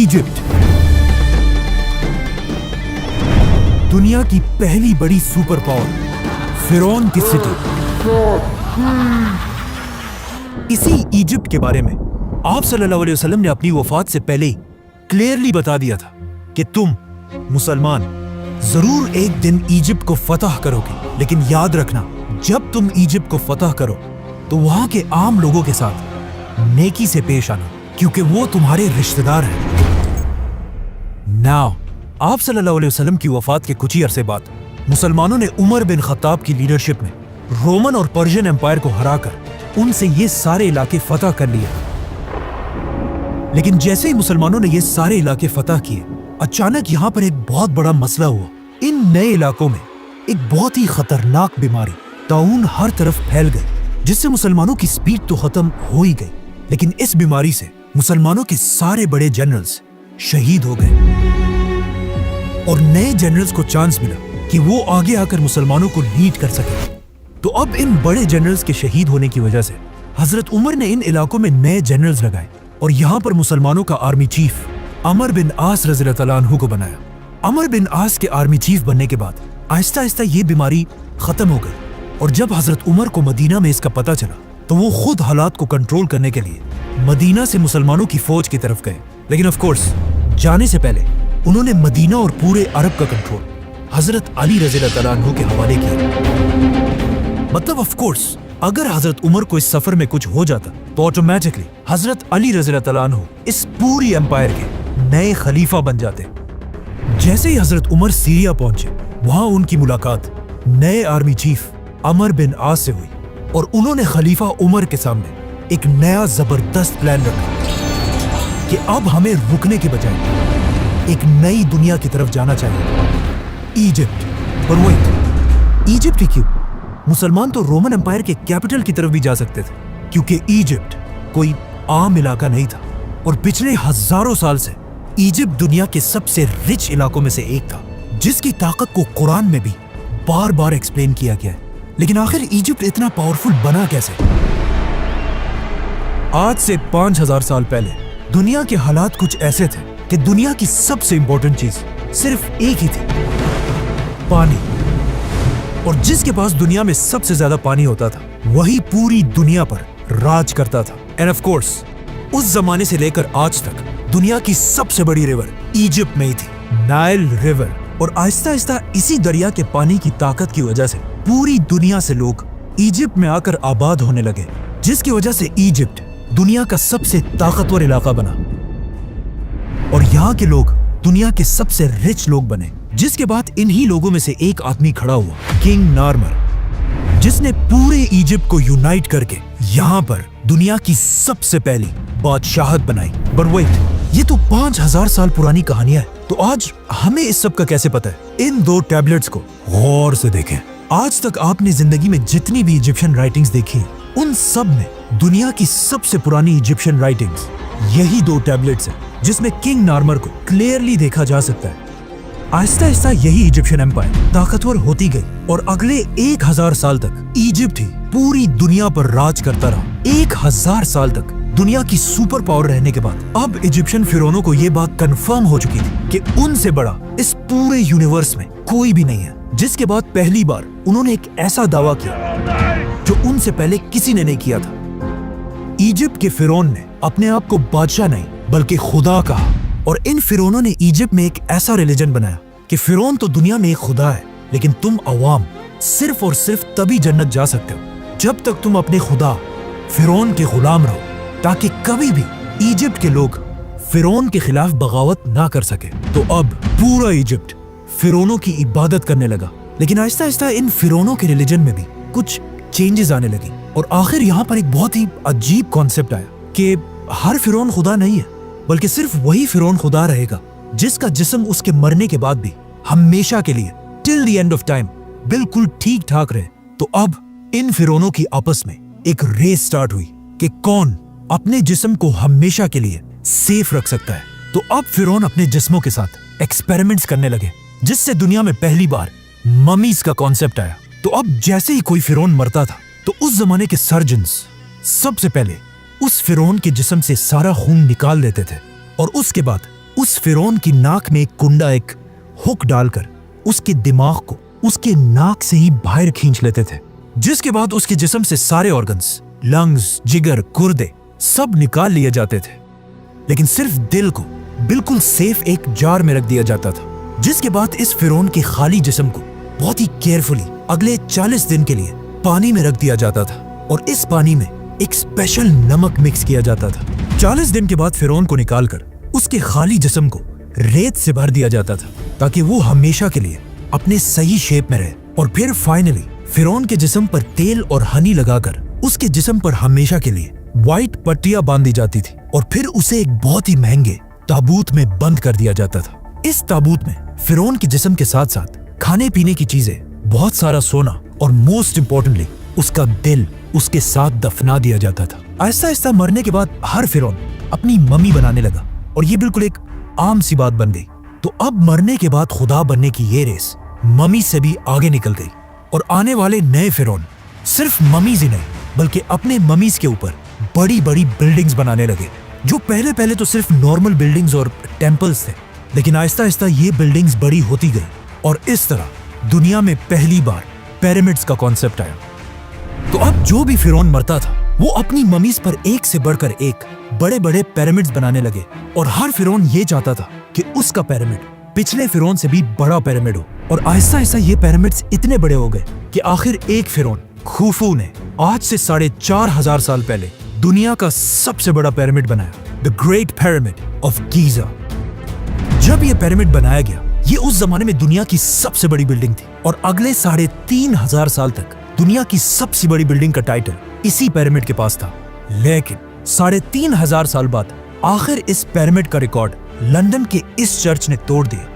Egypt دنیا کی پہلی بڑی سپر پاور فرعون کی سٹی. اسی ایجپٹ کے بارے میں آپ صلی اللہ علیہ وسلم نے اپنی وفات سے پہلے کلیئرلی بتا دیا تھا کہ تم مسلمان ضرور ایک دن ایجپٹ کو فتح کرو گے، لیکن یاد رکھنا جب تم ایجپٹ کو فتح کرو تو وہاں کے عام لوگوں کے ساتھ نیکی سے پیش آنا، کیونکہ وہ تمہارے رشتہ دار ہیں. ناؤ آپ صلی اللہ علیہ وسلم کی وفات کے کچھ ہی عرصے بعد مسلمانوں نے عمر بن خطاب کی لیڈرشپ میں رومن اور پرشین امپائر کو ہرا کر ان سے یہ سارے علاقے فتح کر لیے. لیکن جیسے ہی مسلمانوں نے یہ سارے علاقے فتح کیے، اچانک یہاں پر ایک بہت بڑا مسئلہ ہوا. ان نئے علاقوں میں ایک بہت ہی خطرناک بیماری طاعون ہر طرف پھیل گئی، جس سے مسلمانوں کی سپیڈ تو ختم ہو ہی گئی، لیکن اس بیماری سے مسلمانوں کے سارے بڑے جنرلز شہید ہو گئے. اور نئے جنرلز کو چانس ملا کہ وہ آگے آ کر مسلمانوں کو لیڈ کر سکے. تو اب ان بڑے جنرلز کے شہید ہونے کی وجہ سے حضرت عمر نے ان علاقوں میں نئے جنرلز لگائے اور یہاں پر مسلمانوں کا آرمی چیف عمر بن عاص رضی اللہ تعالیٰ عنہ کو بنایا. عمر بن عاص کے آرمی چیف بننے کے بعد آہستہ آہستہ یہ بیماری ختم ہو گئی، اور جب حضرت عمر کو مدینہ میں اس کا پتہ چلا تو وہ خود حالات کو کنٹرول کرنے کے لیے مدینہ سے مسلمانوں کی فوج کی طرف گئے. لیکن آف کورس جانے سے پہلے انہوں نے مدینہ اور پورے عرب کا کنٹرول حضرت علی رضی اللہ تعالیٰ عنہ کے حوالے کیا. مطلب آف کورس اگر حضرت عمر کو اس سفر میں کچھ ہو جاتا تو آٹومیٹکلی حضرت علی رضی اللہ تعالیٰ عنہ اس پوری امپائر کے نئے خلیفہ بن جاتے. جیسے ہی حضرت عمر سیریا پہنچے، وہاں ان کی ملاقات نئے آرمی چیف عمر بن عاص سے ہوئی، اور انہوں نے خلیفہ عمر کے سامنے ایک نیا زبردست پلان رکھا کہ اب ہمیں رکنے کے بجائے ایک نئی دنیا کی طرف جانا چاہیے، ایجپٹ. اور وہی ایجپٹ ہی کیوں؟ مسلمان تو رومن امپائر کے کیپٹل کی طرف بھی جا سکتے تھے، کیونکہ ایجپٹ کوئی عام علاقہ نہیں تھا، اور پچھلے ہزاروں سال سے ایجپٹ دنیا کے سب سے رچ علاقوں میں سے ایک تھا، جس کی طاقت کو قرآن میں بھی بار بار ایکسپلین کیا گیا ہے. لیکن آخر ایجپٹ اتنا پاورفل بنا کیسے؟ آج سے 5000 سال پہلے دنیا کے حالات کچھ ایسے تھے کہ دنیا کی سب سے امپورٹنٹ چیز صرف ایک ہی تھی، پانی. اور جس کے پاس دنیا میں سب سے زیادہ پانی ہوتا تھا وہی پوری دنیا پر راج کرتا تھا. اینڈ آف کورس اس زمانے سے لے کر آج تک دنیا کی سب سے بڑی ریور ایجپٹ میں ہی تھی، نائل ریور. اور آہستہ آہستہ اسی دریا کے پانی کی طاقت کی وجہ سے پوری دنیا سے لوگ ایجپٹ میں آ کر آباد ہونے لگے، جس کی وجہ سے ایجپٹ دنیا کا سب سے طاقتور علاقہ بنا، اور یہاں کے لوگ دنیا کے سب سے رچ لوگ بنے. جس کے بعد انہی لوگوں میں سے ایک آدمی کھڑا ہوا، کنگ نارمر، جس نے پورے ایجپٹ کو یونائٹ کر کے یہاں پر دنیا کی سب سے پہلی بادشاہت بنائی. بٹ ویٹ، یہ تو 5000 سال پرانی کہانیاں ہے، تو آج ہمیں اس سب کا کیسے پتہ ہے؟ ان 2 ٹیبلٹس کو غور سے دیکھیں. آج تک آپ نے زندگی میں جتنی بھی ایجپشن رائٹنگز دیکھی ہیں، ان سب میں دنیا کی سب سے پرانی ایجپشن رائٹنگز یہی 2 ٹیبلٹس ہیں، جس میں کنگ نارمر کو کلیئرلی دیکھا جا سکتا ہے. آہستہ آہستہ یہی ایجپشین امپائر طاقتور ہوتی گئی، اور اگلے 1000 سال تک ایجپٹ ہی پوری دنیا پر راج کرتا رہا. 1000 سال تک دنیا کی سپر پاور رہنے کے بعد اب ایجپشین فرعونوں کو یہ بات کنفرم ہو چکی تھی کہ ان سے بڑا اس پورے یونیورس میں کوئی بھی نہیں ہے. جس کے بعد پہلی بار انہوں نے ایک ایسا دعویٰ کیا جو ان سے پہلے کسی نے نہیں کیا تھا. ایجپٹ کے فرعون نے اپنے آپ کو بادشاہ نہیں بلکہ خدا کہا، اور ان فرعونوں نے ایجپٹ میں ایک ایسا ریلیجن بنایا کہ فرعون تو دنیا میں ایک خدا ہے، لیکن تم عوام صرف اور صرف تبھی جنت جا سکتے ہو جب تک تم اپنے خدا فرعون کے غلام رہو، تاکہ کبھی بھی ایجپٹ کے لوگ فرعون کے خلاف بغاوت نہ کر سکے. تو اب پورا ایجپٹ فرعونوں کی عبادت کرنے لگا. لیکن آہستہ آہستہ ان فرعونوں کے ریلیجن میں بھی کچھ چینجز آنے لگی، اور آخر یہاں پر ایک بہت ہی عجیب کانسیپٹ آیا کہ ہر فرعون خدا نہیں ہے، بلکہ صرف وہی فرعون خدا رہے گا جس کا جسم اس کے مرنے کے بعد بھی ہمیشہ کے لیے ٹل دی اینڈ آف ٹائم بالکل ٹھیک ٹھاک رہے. تو اب ان فرعونوں کی آپس میں ایک ریس سٹارٹ ہوئی کہ کون اپنے جسم کو ہمیشہ کے لیے سیف رکھ سکتا ہے. تو اب فرعون اپنے جسموں کے ساتھ ایکسپیریمنٹس کرنے لگے، جس سے دنیا میں پہلی بار ممیز کا کانسیپٹ آیا. تو اب جیسے ہی کوئی فرعون مرتا تھا تو اس زمانے کے سرجنز سب سے پہلے اس فرعون کے جسم سے سارا خون نکال دیتے تھے، اور اس کے بعد उस फिरौन की नाक में एक कुंडा, एक हुक डालकर उसके दिमाग को उसके नाक से ही बाहर खींच लेते थे, जिसके बाद उसके जिस्म से सारे ऑर्गन्स, लंग्स, जिगर, गुर्दे सब निकाल लिए जाते थे, लेकिन सिर्फ दिल को बिल्कुल सेफ एक जार में रख दिया जाता था। जिसके बाद इस फिरौन के खाली जिस्म को बहुत ही केयरफुली अगले 40 दिन के लिए पानी में रख दिया जाता था और इस पानी में एक स्पेशल नमक मिक्स किया जाता था। 40 दिन के बाद फिरौन को निकालकर उसके खाली जिस्म को रेत से भर दिया जाता था ताकि वो हमेशा के लिए अपने सही शेप में रहे। और फिर फाइनली फिरौन के जिस्म पर तेल और हनी लगाकर उसके जिस्म पर हमेशा के लिए व्हाइट पट्टियां बांधी जाती थी और फिर उसे एक बहुत ही महंगे ताबूत में बंद कर दिया जाता था। इस ताबूत में फिरौन के जिस्म के साथ साथ खाने पीने की चीजें, बहुत सारा सोना और मोस्ट इम्पोर्टेंटली उसका दिल उसके साथ दफना दिया जाता था। आहिस्ता आहिस्ता मरने के बाद हर फिरौन अपनी मम्मी बनाने लगा और ये बिल्कुल एक आम सी बात बन गई। तो अब मरने के बाद खुदा बनने की ये रेस मम्मी से भी आगे निकल गई और आने वाले नए फिरौन सिर्फ मम्मीज ही नहीं बल्कि अपने मम्मीज के ऊपर बड़ी बड़ी बिल्डिंग्स बनाने लगे, जो पहले तो सिर्फ नॉर्मल बिल्डिंग्स और टेम्पल्स थे, लेकिन आहिस्ता आहिस्ता ये बिल्डिंग्स बड़ी होती गई और इस तरह दुनिया में पहली बार पिरामिड्स का कॉन्सेप्ट आया। तो अब जो भी फिरौन मरता था वो अपनी ममीज पर एक से बढ़कर एक बड़े बड़े पिरामिड्स बनाने लगे और हर फिरौन ये चाहता था कि उसका पिरामिड पिछले फिरौन से भी बड़ा पिरामिड हो। और आहिस्ता आहिस्ता ये पिरामिड्स इतने बड़े हो गए कि आखिर एक फिरौन खुफू ने आज से 4,500 साल पहले दुनिया का सबसे बड़ा पिरामिड बनाया, the great pyramid of Giza. जब ये पिरामिड बनाया गया, ये उस जमाने में दुनिया की सबसे बड़ी बिल्डिंग थी और अगले 3,500 साल तक दुनिया की सबसे बड़ी बिल्डिंग का टाइटल इसी पिरामिड के पास था। लेकिन 3,500 साल बाद आखिर इस पिरामिड का रिकॉर्ड लंदन के इस चर्च ने तोड़ दिया।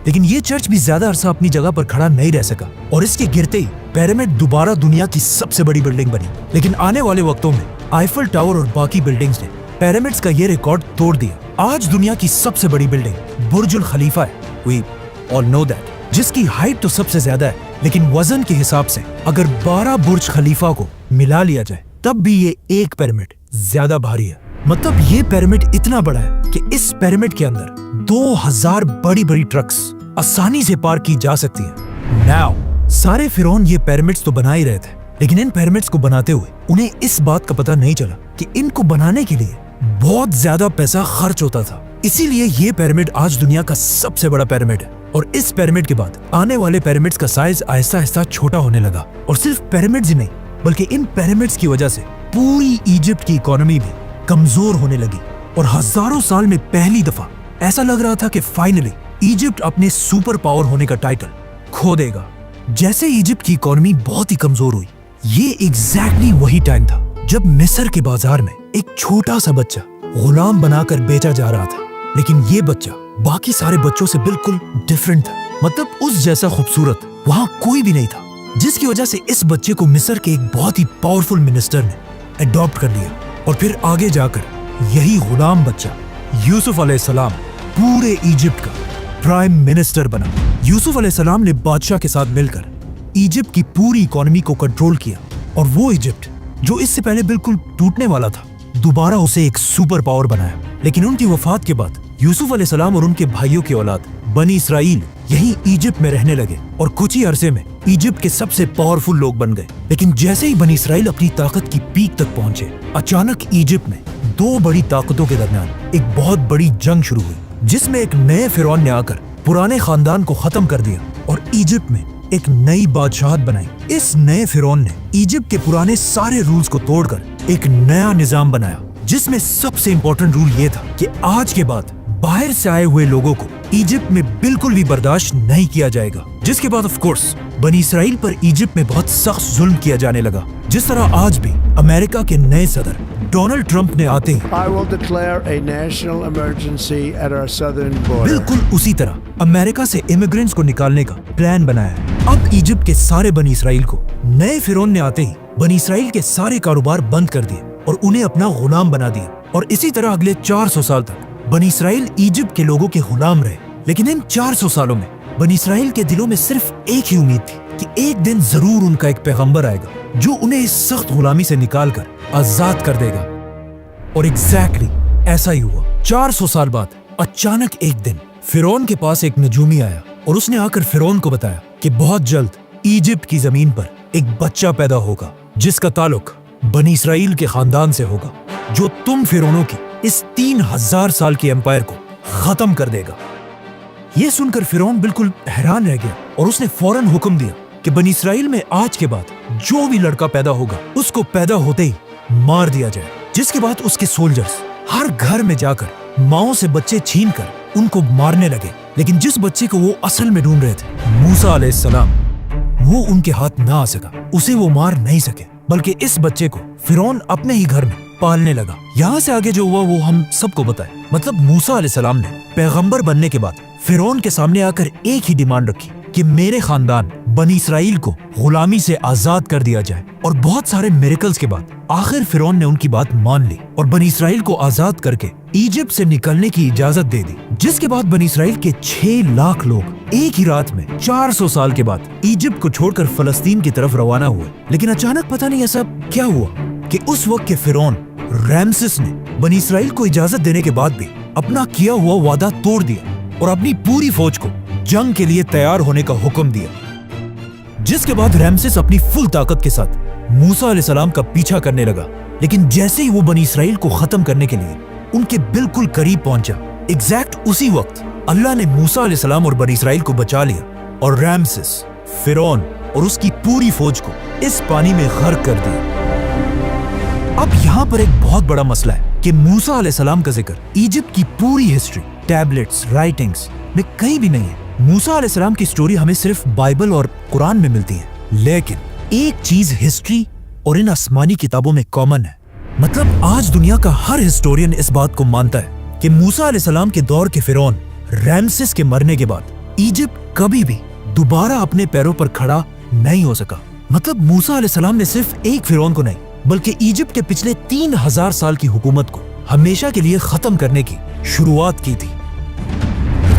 लेकिन ये चर्च भी ज्यादा अरसा अपनी जगह पर खड़ा नहीं रह सका और इसके गिरते ही पिरामिड दोबारा दुनिया की सबसे बड़ी बिल्डिंग बनी। लेकिन आने वाले वक्तों में आईफल टावर और बाकी बिल्डिंग्स ने पिरामिड्स का ये रिकॉर्ड तोड़ दिया। आज दुनिया की सबसे बड़ी बिल्डिंग बुर्जुल खलीफा है, we all know that, जिसकी हाइट तो सबसे ज्यादा है, लेकिन वजन के हिसाब से अगर 12 बुर्ज खलीफा को मिला लिया जाए तब भी ये एक पिरामिड ज्यादा भारी है। मतलब ये पिरामिड इतना बड़ा है कि इस पिरामिड के अंदर 2000 बड़ी बड़ी ट्रक्स आसानी से पार की जा सकती है। नाउ सारे फिरौन ये पिरामिड्स तो बना ही रहे थे, लेकिन इन पिरामिड्स को बनाते हुए उन्हें इस बात का पता नहीं चला कि इनको बनाने के लिए बहुत ज्यादा पैसा खर्च होता था। इसीलिए ये पिरामिड आज दुनिया का सबसे बड़ा पिरामिड है और इस पिरामिड के बाद आने वाले पिरामिड्स का साइज आहिस्ता आहिस्ता छोटा होने लगा। और सिर्फ पिरामिड्स ही नहीं बल्कि इन पिरामिड्स की वजह से पूरी इजिप्ट की इकोनॉमी भी कमजोर होने लगी और हजारों साल में पहली दफा ऐसा लग रहा था कि फाइनली इजिप्ट अपने सुपर पावर होने का टाइटल खो देगा। जैसे इजिप्ट की इकोनॉमी बहुत ही कमजोर हुई, ये एग्जैक्टली वही टाइम था जब मिस्र के बाजार में एक छोटा सा बच्चा गुलाम बनाकर बेचा जा रहा था। लेकिन ये बच्चा बाकी सारे बच्चों से बिल्कुल डिफरेंट था। मतलब उस जैसा खूबसूरत वहाँ कोई भी नहीं था, जिसकी वजह से इस बच्चे को मिस्र के एक बहुत ही पावरफुल मिनिस्टर ने अडॉप्ट कर लिया और फिर आगे जाकर यही गुलाम बच्चा यूसुफ अलैहिस्सलाम पूरे इजिप्ट का प्राइम मिनिस्टर बना। यूसुफ अलैहिस्सलाम ने बादशाह के साथ मिलकर इजिप्ट की पूरी इकोनॉमी को कंट्रोल किया और वो इजिप्ट जो इससे पहले बिल्कुल टूटने वाला था, दोबारा उसे एक सुपर पावर बनाया। लेकिन उनकी वफात के बाद यूसुफ अलैहिस्सलाम और उनके भाइयों की औलाद बनी इसराइल यही इजिप्ट में रहने लगे और कुछ ही अरसे में इजिप्ट के सबसे पावरफुल लोग बन गए। लेकिन जैसे ही बनी इसराइल अपनी ताकत की पीक तक पहुंचे, अचानक इजिप्ट में दो बड़ी ताकतों के दरमियान एक बहुत बड़ी जंग शुरू हुई, जिसमें एक नए फिरौन ने आकर पुराने खानदान को खत्म कर दिया और इजिप्ट में एक नई बादशाहत बनाई। इस नए फिरौन ने इजिप्ट के पुराने सारे रूल्स को तोड़कर एक नया निजाम बनाया, जिसमें सबसे इम्पोर्टेंट रूल ये था कि आज के बाद बाहर से आए हुए लोगों को इजिप्ट में बिल्कुल भी बर्दाश्त नहीं किया जाएगा। जिसके बाद ऑफ कोर्स बनी इसराइल पर इजिप्ट में बहुत सख्त जुल्म किया जाने लगा, जिस तरह आज भी अमेरिका के नए सदर डोनाल्ड ट्रंप ने आते ही I will declare a national emergency at our southern border. बिल्कुल उसी तरह अमेरिका से इमिग्रेंट्स को निकालने का प्लान बनाया है। अब इजिप्ट के सारे बनी इसराइल को नए फिरौन ने आते ही बनी इसराइल के सारे कारोबार बंद कर दिए और उन्हें अपना गुलाम बना दिया। और इसी तरह अगले 400 साल तक बनी इसराइल इजिप्ट के लोगों के गुलाम रहे। लेकिन इन 400 सालों में बनी इसराइल के दिलों में सिर्फ एक ही उम्मीद थी कि एक दिन जरूर उनका एक पैगंबर आएगा जो उन्हें इस सख्त गुलामी से निकालकर आजाद कर देगा। और एग्जैक्टली ऐसा ही हुआ। 400 साल बाद अचानक एक दिन फिरौन के पास एक नजूमी आया और उसने आकर फिरौन को बताया कि बहुत जल्द इजिप्ट की जमीन पर एक बच्चा पैदा होगा जिसका ताल्लुक बनी इसराइल के खानदान से होगा, जो तुम फिरौनों की इस 3000 साल की एम्पायर को खत्म कर देगा। यह सुनकर फिरौन बिल्कुल हैरान रह गया और उसने फौरन हुक्म दिया कि बनी इसराइल में आज के बाद जो भी लड़का पैदा होगा उसको पैदा होते ही मार दिया जाए। जिसके बाद उसके सोल्जर्स हर घर में जाकर माओं से बच्चे छीनकर उनको मारने लगे, लेकिन जिस बच्चे को वो असल में ढूंढ रहे थे, मूसा अलैहिस्सलाम, वो उनके हाथ ना आ सका, उसे वो मार नहीं सके, बल्कि इस बच्चे को फिरौन अपने ही घर में पालने लगा। यहाँ से आगे जो हुआ वो हम सबको बताए। मतलब मूसा अलैहिस्सलाम ने पैगंबर बनने के बाद फिरौन के सामने आकर एक ही डिमांड रखी कि मेरे खानदान बनी इसराइल को गुलामी से आजाद कर दिया जाए। और बहुत सारे मिरेकल्स के बाद आखिर फिरौन ने उनकी बात मान ली और बनी इसराइल को आजाद करके इजिप्ट से निकलने की इजाजत दे दी। जिसके बाद बनी इसराइल के 6 लाख लोग एक ही रात में 400 साल के बाद इजिप्ट को छोड़कर फलस्तीन की तरफ रवाना हुए। लेकिन अचानक पता नहीं ऐसा क्या हुआ कि उस वक्त के फिरौन रैमसेस ने बनी इसराइल को इजाजत देने के बाद भी अपना किया हुआ वादा तोड़ दिया और अपनी पूरी फौज को जंग के लिए तैयार होने का हुक्म दिया। जिसके बाद रैमसेस अपनी फुल ताकत के साथ मूसा अलैहिस्सलाम का पीछा करने लगा। लेकिन जैसे ही वो बनी इसराइल को खत्म करने के लिए उनके बिल्कुल करीब पहुंचा, एग्जैक्ट उसी वक्त अल्लाह ने मूसा अलैहिस्सलाम और बनी इसराइल को बचा लिया और रैमसेस, फिरौन और उसकी पूरी फौज को इस पानी में गर्क कर दिया। अब यहाँ पर एक बहुत बड़ा मसला है कि मूसा अलैहिस्सलाम का जिक्र इजिप्ट की पूरी हिस्ट्री, टैबलेट्स, राइटिंग्स में कहीं भी नहीं है। मूसा अलैहिस्सलाम की स्टोरी हमें सिर्फ बाइबल और कुरान में मिलती है, लेकिन एक चीज हिस्ट्री और इन आसमानी किताबों में कॉमन है। मतलब आज दुनिया का हर हिस्टोरियन इस बात को मानता है कि मूसा अलैहिस्सलाम के दौर के फिरौन रैमसेस के मरने के बाद इजिप्ट कभी भी दोबारा अपने पैरों पर खड़ा नहीं हो सका। मतलब मूसा अलैहिस्सलाम ने सिर्फ एक फिरौन को नहीं बल्कि इजिप्ट के पिछले 3000 साल की हुकूमत को हमेशा के लिए खत्म करने की शुरुआत की थी।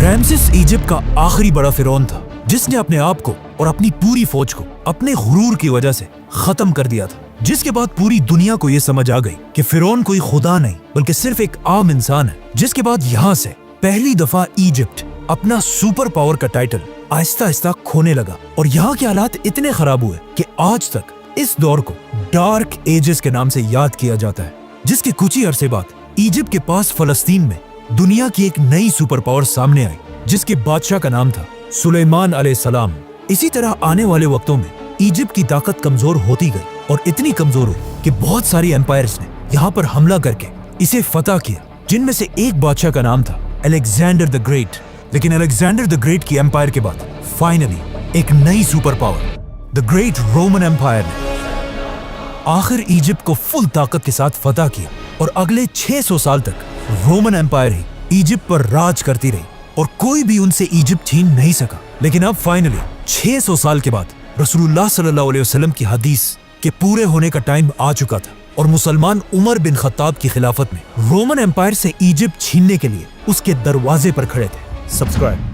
रैमसेस इजिप्ट का आखिरी बड़ा फिरौन था जिसने अपने आप को और अपनी पूरी फौज को अपने गुरूर की वजह से खत्म कर दिया था। जिसके बाद पूरी दुनिया को यह समझ आ गई कि फिरौन कोई खुदा नहीं बल्कि सिर्फ एक आम इंसान है। जिसके बाद यहाँ से पहली दफा इजिप्ट अपना सुपर पावर का टाइटल आहिस्ता आहिस्ता खोने लगा और यहाँ के हालात इतने खराब हुए कि आज तक इस दौर को डार्क एजेस के नाम से याद किया जाता है। जिसके कुछ ही अरसे बाद इजिप्ट के पास फलस्तीन में दुनिया की एक नई सुपर पावर सामने आई जिसके बादशाह का नाम था सुलेमान अलैहिस्सलाम। इसी तरह आने वाले वक्तों में इजिप्ट की ताकत कमजोर होती गई और इतनी कमजोर हुई कि बहुत सारी एम्पायर्स ने यहाँ पर हमला करके इसे फतह किया, जिनमें से एक बादशाह का नाम था अलेक्जेंडर द ग्रेट। लेकिन अलेक्जेंडर द ग्रेट की एम्पायर के बाद फाइनली एक नई super power the great Roman empire ने आखिर इजिप्ट को फुल ताकत के साथ फतह किया और अगले 600 साल तक रोमन एम्पायर ही इजिप्ट पर राज करती रही और कोई भी उनसे इजिप्ट छीन नहीं सका। लेकिन अब फाइनली 600 साल के बाद रसूलुल्लाह सल्लल्लाहु अलैहि वसल्लम की हदीस के पूरे होने का टाइम आ चुका था और मुसलमान उमर बिन खत्ताब की खिलाफत में रोमन एम्पायर से इजिप्ट छीनने के लिए उसके दरवाजे पर खड़े थे। सब्सक्राइब।